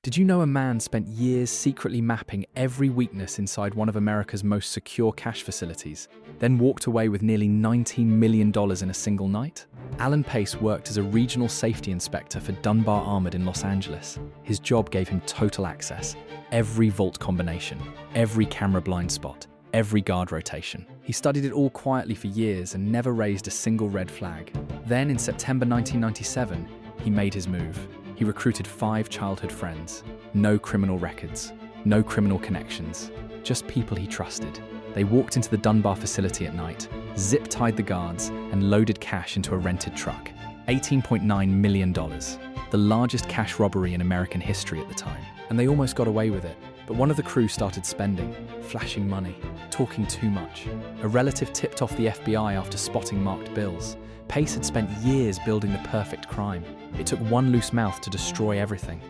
Did you know a man spent years secretly mapping every weakness inside one of America's most secure cash facilities, then walked away with nearly $19 million in a single night? Alan Pace worked as a regional safety inspector for Dunbar Armored in Los Angeles. His job gave him total access. Every vault combination, every camera blind spot, every guard rotation. He studied it all quietly for years and never raised a single red flag. Then, in September 1997, he made his move. He recruited 5 childhood friends. No criminal records, no criminal connections, just people he trusted. They walked into the Dunbar facility at night, zip-tied the guards, and loaded cash into a rented truck. $18.9 million, the largest cash robbery in American history at the time. And they almost got away with it. But one of the crew started spending, flashing money, talking too much. A relative tipped off the FBI after spotting marked bills. Pace had spent years building the perfect crime. It took one loose mouth to destroy everything.